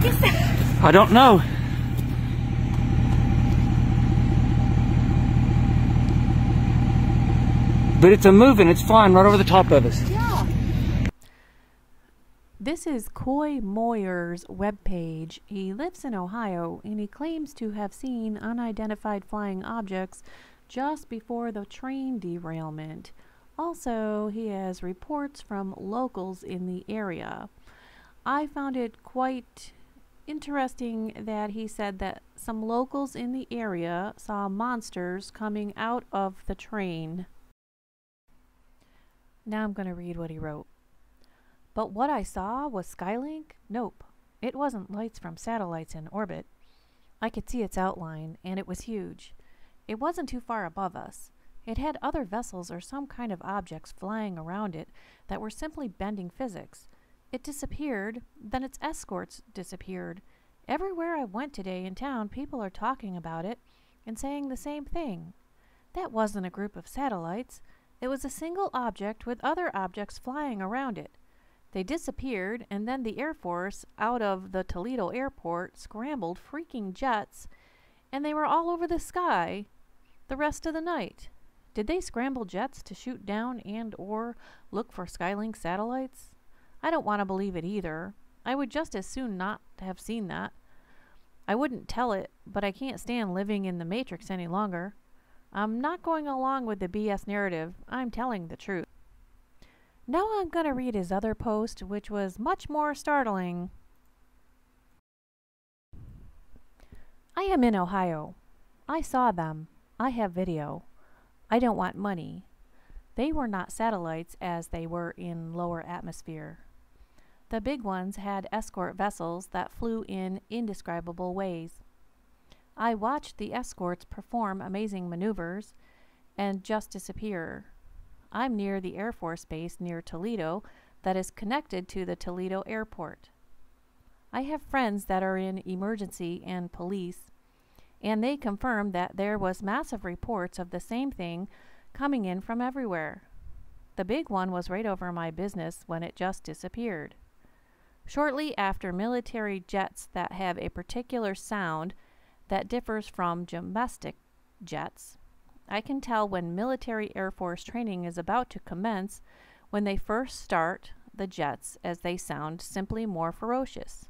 fuck is that? I don't know. But it's a moving, it's flying right over the top of us. Yeah. This is Coy Moyer's webpage. He lives in Ohio and he claims to have seen unidentified flying objects just before the train derailment. Also, he has reports from locals in the area. I found it quite interesting that he said that some locals in the area saw monsters coming out of the train. Now I'm going to read what he wrote. But what I saw was Skylink? Nope. It wasn't lights from satellites in orbit. I could see its outline, and it was huge. It wasn't too far above us. It had other vessels or some kind of objects flying around it that were simply bending physics. It disappeared, then its escorts disappeared. Everywhere I went today in town, people are talking about it and saying the same thing. That wasn't a group of satellites. It was a single object with other objects flying around it. They disappeared, and then the Air Force, out of the Toledo airport, scrambled freaking jets, and they were all over the sky the rest of the night. Did they scramble jets to shoot down and or look for Skylink satellites? I don't want to believe it either. I would just as soon not have seen that. I wouldn't tell it, but I can't stand living in the Matrix any longer. I'm not going along with the BS narrative. I'm telling the truth. Now I'm going to read his other post, which was much more startling. I am in Ohio. I saw them. I have video. I don't want money. They were not satellites as they were in lower atmosphere. The big ones had escort vessels that flew in indescribable ways. I watched the escorts perform amazing maneuvers and just disappear. I'm near the Air Force Base near Toledo that is connected to the Toledo airport. I have friends that are in emergency and police, and they confirmed that there was massive reports of the same thing coming in from everywhere. The big one was right over my business when it just disappeared. Shortly after, military jets that have a particular sound that differs from domestic jets. I can tell when military Air Force training is about to commence when they first start the jets, as they sound simply more ferocious.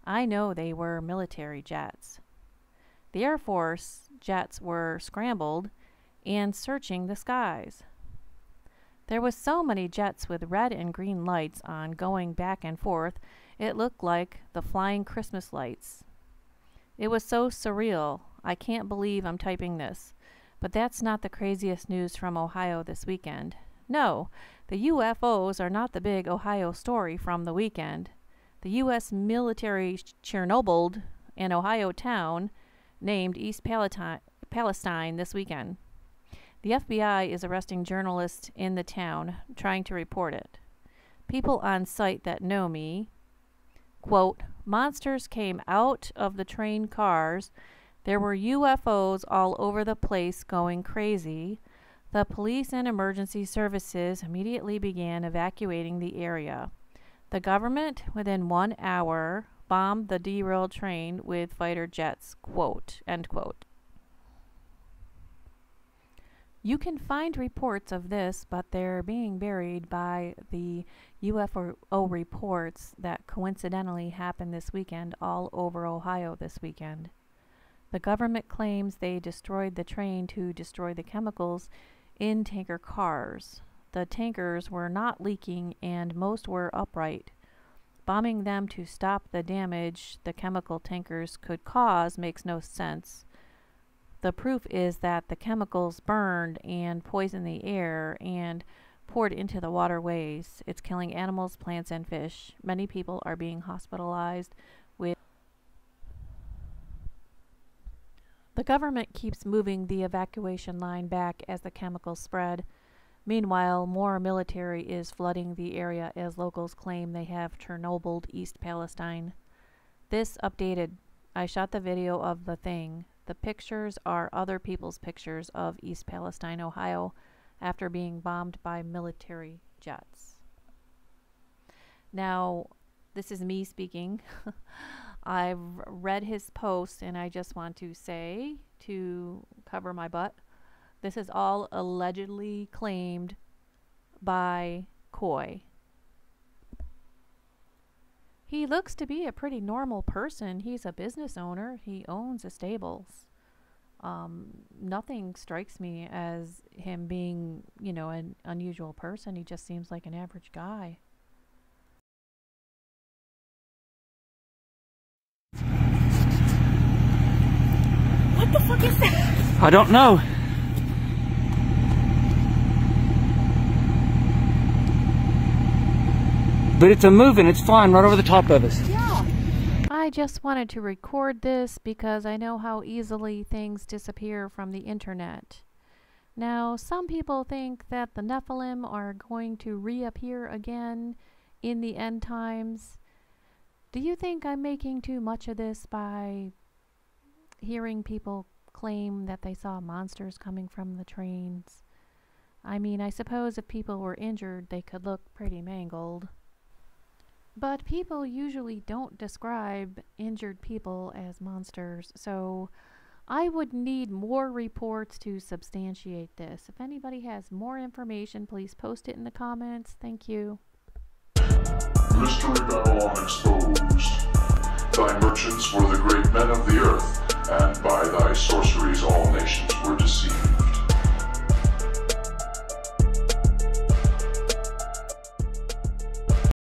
I know they were military jets. The Air Force jets were scrambled and searching the skies. There was so many jets with red and green lights on going back and forth, it looked like the flying Christmas lights. It was so surreal. I can't believe I'm typing this. But that's not the craziest news from Ohio this weekend. No, the UFOs are not the big Ohio story from the weekend. The U.S. military Chernobyled an Ohio town named East Palestine this weekend. The FBI is arresting journalists in the town, trying to report it. People on site that know me, quote, monsters came out of the train cars. There were UFOs all over the place going crazy. The police and emergency services immediately began evacuating the area. The government, within 1 hour, bombed the derailed train with fighter jets, quote, end quote. You can find reports of this, but they're being buried by the UFO reports that coincidentally happened this weekend all over Ohio this weekend. The government claims they destroyed the train to destroy the chemicals in tanker cars. The tankers were not leaking and most were upright. Bombing them to stop the damage the chemical tankers could cause makes no sense. The proof is that the chemicals burned and poisoned the air and poured into the waterways. It's killing animals, plants, and fish. Many people are being hospitalized with. The government keeps moving the evacuation line back as the chemicals spread. Meanwhile, more military is flooding the area as locals claim they have Chernobyled East Palestine. This updated. I shot the video of the thing. The pictures are other people's pictures of East Palestine, Ohio, after being bombed by military jets. Now, this is me speaking. I've read his post, and I just want to say, to cover my butt, this is all allegedly claimed by Coy. He looks to be a pretty normal person. He's a business owner. He owns a stables. Nothing strikes me as him being, you know, an unusual person. He just seems like an average guy. What the fuck is that? I don't know. But it's a moving, it's flying right over the top of us. Yeah. I just wanted to record this because I know how easily things disappear from the internet. Now, some people think that the Nephilim are going to reappear again in the end times. Do you think I'm making too much of this by hearing people claim that they saw monsters coming from the trains? I mean, I suppose if people were injured, they could look pretty mangled. But people usually don't describe injured people as monsters, so I would need more reports to substantiate this. If anybody has more information, please post it in the comments. Thank you. Mystery Babylon exposed. Thy merchants were the great men of the earth, and by thy sorceries all nations were deceived.